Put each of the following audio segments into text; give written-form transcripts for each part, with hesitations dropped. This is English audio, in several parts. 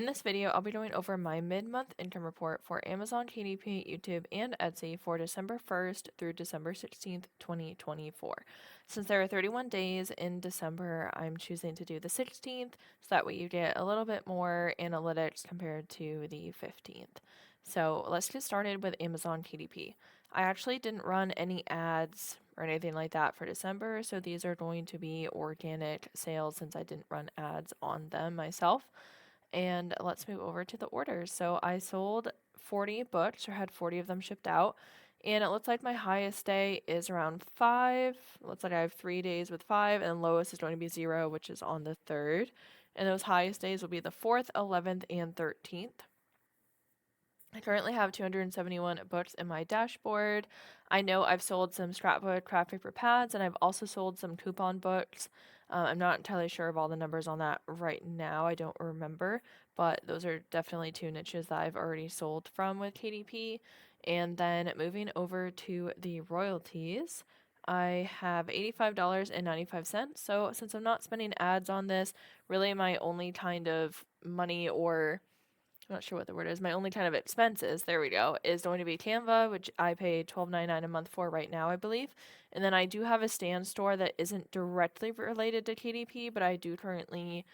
In this video, I'll be going over my mid-month income report for Amazon, KDP, YouTube, and Etsy for December 1st through December 16th, 2024. Since there are 31 days in December, I'm choosing to do the 16th, so that way you get a little bit more analytics compared to the 15th. So let's get started with Amazon KDP. I actually didn't run any ads or anything like that for December, so these are going to be organic sales since I didn't run ads on them myself. And let's move over to the orders. So I sold 40 books, or had 40 of them shipped out. And it looks like my highest day is around 5. It looks like I have 3 days with 5, and lowest is going to be 0, which is on the 3rd. And those highest days will be the 4th, 11th, and 13th. I currently have 271 books in my dashboard. I know I've sold some scrapbook craft paper pads, and I've also sold some coupon books. I'm not entirely sure of all the numbers on that right now. I don't remember, but those are definitely two niches that I've already sold from with KDP. And then moving over to the royalties, I have $85.95. So since I'm not spending ads on this, really my only kind of money, or I'm not sure what the word is. My only kind of expenses, there we go, is going to be Canva, which I pay $12.99 a month for right now, I believe. And then I do have a Stan store that isn't directly related to KDP, but I do currently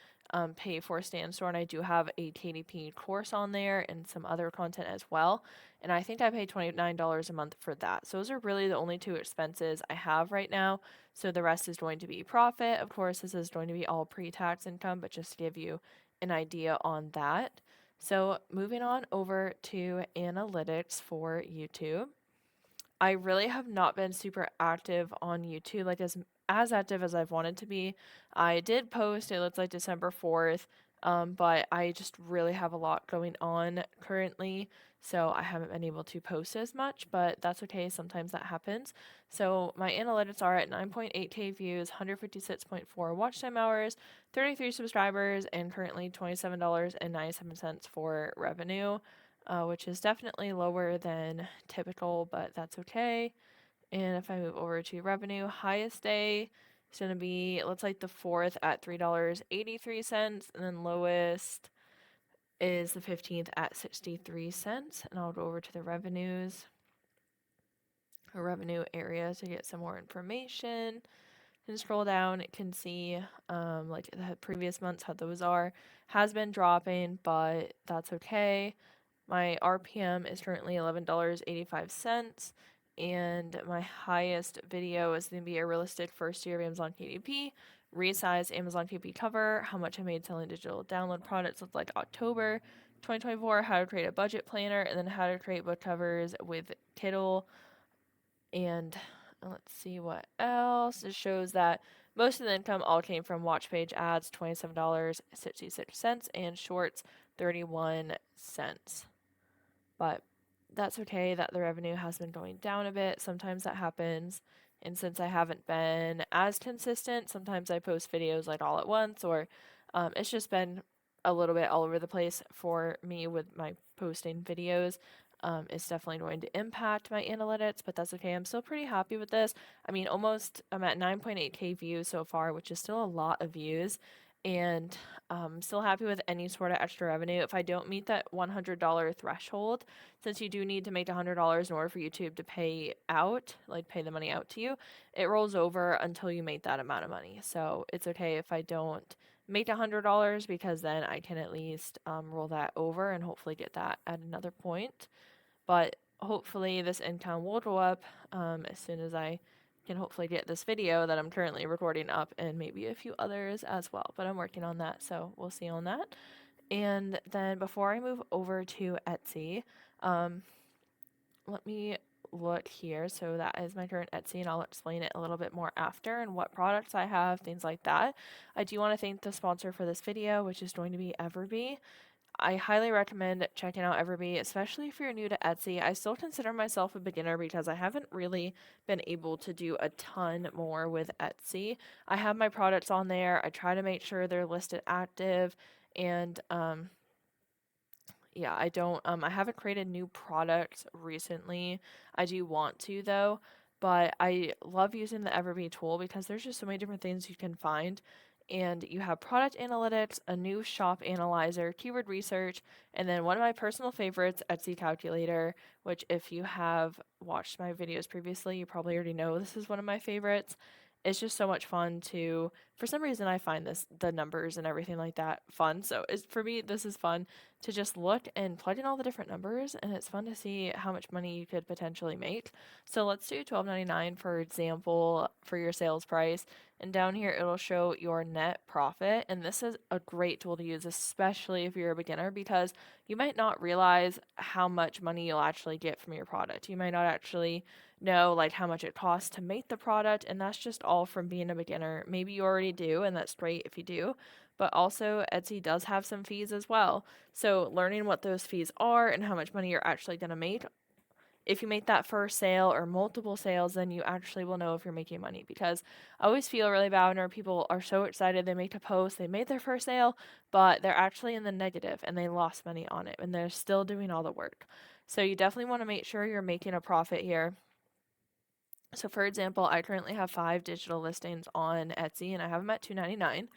pay for a Stan store, and I do have a KDP course on there and some other content as well. And I think I pay $29 a month for that. So those are really the only two expenses I have right now. So the rest is going to be profit. Of course, this is going to be all pre-tax income, but just to give you an idea on that. So moving on over to analytics for YouTube. I really have not been super active on YouTube, like as active as I've wanted to be. I did post, it looks like December 4th, but I just really have a lot going on currently, so I haven't been able to post as much, but that's okay, sometimes that happens. So my analytics are at 9.8K views, 156.4 watch time hours, 33 subscribers, and currently $27.97 for revenue. Which is definitely lower than typical, but that's okay. And if I move over to revenue, highest day is going to be, it looks like the 4th at $3.83, and then lowest is the 15th at 63 cents. And I'll go over to the revenues, or revenue area, to get some more information. And scroll down, it can see like the previous months, how those are. Has been dropping, but that's okay. My RPM is currently $11.85, and my highest video is going to be a realistic first year of Amazon KDP, resized Amazon KDP cover, how much I made selling digital download products looked like October 2024, how to create a budget planner, and then how to create book covers with Kindle. And let's see what else. It shows that most of the income all came from watch page ads, $27.66, and shorts, 31 cents. But that's okay that the revenue has been going down a bit. Sometimes that happens. And since I haven't been as consistent, sometimes I post videos like all at once, or it's just been a little bit all over the place for me with my posting videos. It's definitely going to impact my analytics, but that's okay. I'm still pretty happy with this. I mean, I'm at 9.8K views so far, which is still a lot of views. And still happy with any sort of extra revenue. If I don't meet that $100 threshold, since you do need to make $100 in order for YouTube to pay out, like pay the money out to you, it rolls over until you make that amount of money. So it's okay if I don't make $100, because then I can at least roll that over and hopefully get that at another point. But hopefully this income will go up as soon as I can hopefully get this video that I'm currently recording up, and maybe a few others as well. But I'm working on that, so we'll see on that. And then before I move over to Etsy, let me look here. So that is my current Etsy, and I'll explain it a little bit more after and what products I have, things like that. I do want to thank the sponsor for this video, which is going to be Everbee. I highly recommend checking out Everbee, especially if you're new to Etsy. I still consider myself a beginner because I haven't really been able to do a ton more with Etsy. I have my products on there. I try to make sure they're listed active, and yeah, I haven't created new products recently. I do want to though, but I love using the Everbee tool because there's just so many different things you can find. and you have product analytics, a new shop analyzer, keyword research, and then one of my personal favorites, Etsy calculator, which if you have watched my videos previously, you probably already know this is one of my favorites. It's just so much fun to, for some reason I find the numbers and everything like that fun. So for me, this is fun to just look and plug in all the different numbers, and it's fun to see how much money you could potentially make. So let's do $12.99 for example for your sales price. And down here, it'll show your net profit. And this is a great tool to use, especially if you're a beginner, because you might not realize how much money you'll actually get from your product. You might not actually know like how much it costs to make the product. And that's just all from being a beginner. Maybe you already do, and that's great if you do. But also, Etsy does have some fees as well. So learning what those fees are and how much money you're actually going to make, if you make that first sale or multiple sales, then you actually will know if you're making money, because I always feel really bad whenever people are so excited they make a post, they made their first sale, but they're actually in the negative and they lost money on it and they're still doing all the work. So you definitely want to make sure you're making a profit here. So for example, I currently have 5 digital listings on Etsy and I have them at $2.99.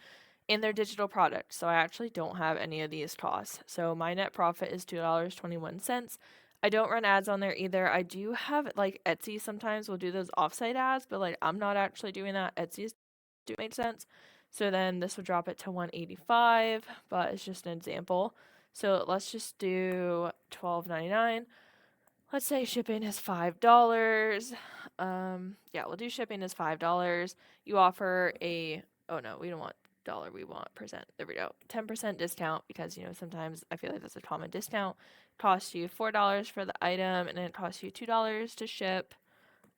And they're digital products, so I actually don't have any of these costs. So my net profit is $2.21. I don't run ads on there either. I do have like Etsy sometimes will do those offsite ads, but like I'm not actually doing that. Etsy's do make sense. So then this would drop it to 185, but it's just an example. So let's just do $12.99. Let's say shipping is $5. Yeah, we'll do shipping is $5. You offer a, oh no, we don't want dollar, we want percent. There we go. 10% discount, because sometimes I feel like that's a common discount. Costs you $4 for the item, and then it costs you $2 to ship.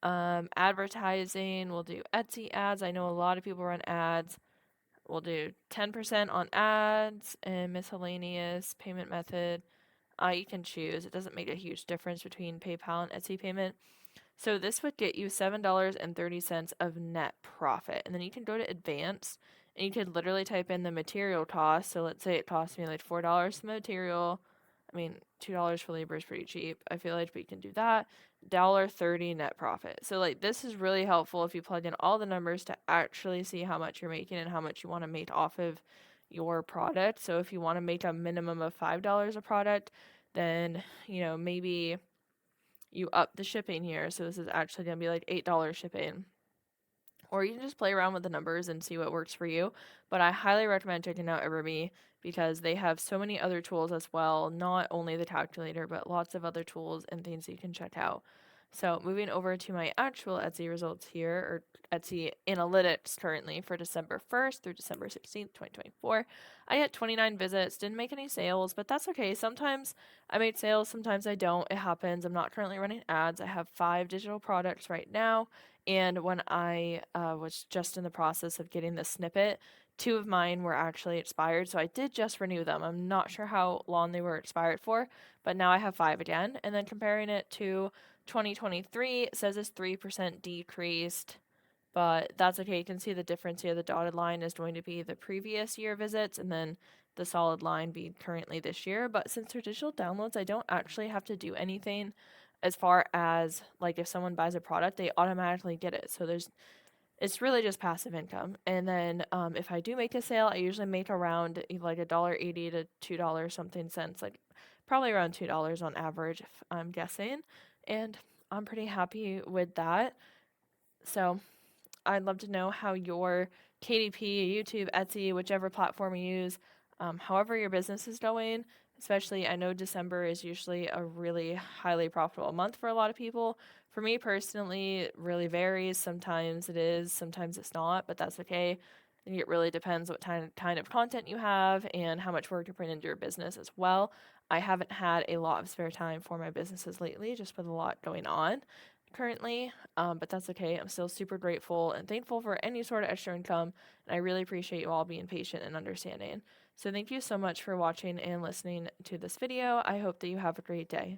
Advertising, we'll do Etsy ads. I know a lot of people run ads. We'll do 10% on ads, and miscellaneous payment method. You can choose. It doesn't make a huge difference between PayPal and Etsy payment. So this would get you $7.30 of net profit. And then you can go to advanced and you could literally type in the material cost. So let's say it costs me like $4 for material. I mean, $2 for labor is pretty cheap, I feel like, but you can do that. $1.30 net profit. So like this is really helpful if you plug in all the numbers to actually see how much you're making and how much you want to make off of your product. So if you want to make a minimum of $5 a product, then maybe you up the shipping here. So this is actually going to be like $8 shipping. Or you can just play around with the numbers and see what works for you. But I highly recommend checking out Everme, because they have so many other tools as well, not only the calculator, but lots of other tools and things that you can check out. So moving over to my actual Etsy results here, or Etsy analytics currently for December 1st through December 16th, 2024. I had 29 visits, didn't make any sales, but that's okay. Sometimes I made sales, sometimes I don't. It happens. I'm not currently running ads. I have 5 digital products right now. And when I was just in the process of getting the snippet, 2 of mine were actually expired. So I did just renew them. I'm not sure how long they were expired for, but now I have 5 again. And then comparing it to 2023, it says it's 3% decreased, but that's okay. You can see the difference here. The dotted line is going to be the previous year visits, and then the solid line be currently this year. But since they're digital downloads, I don't actually have to do anything as far as like if someone buys a product, they automatically get it. So it's really just passive income. And then if I do make a sale, I usually make around like $1.80 to $2 something cents, like probably around $2 on average, if I'm guessing. And I'm pretty happy with that. So I'd love to know how your KDP, YouTube, Etsy, whichever platform you use, however your business is going. Especially, I know December is usually a really highly profitable month for a lot of people. For me personally, it really varies. Sometimes it is, sometimes it's not, but that's okay. I think it really depends what kind of content you have and how much work you put into your business as well. I haven't had a lot of spare time for my businesses lately, just with a lot going on currently, but that's okay. I'm still super grateful and thankful for any sort of extra income, and I really appreciate you all being patient and understanding. So thank you so much for watching and listening to this video. I hope that you have a great day.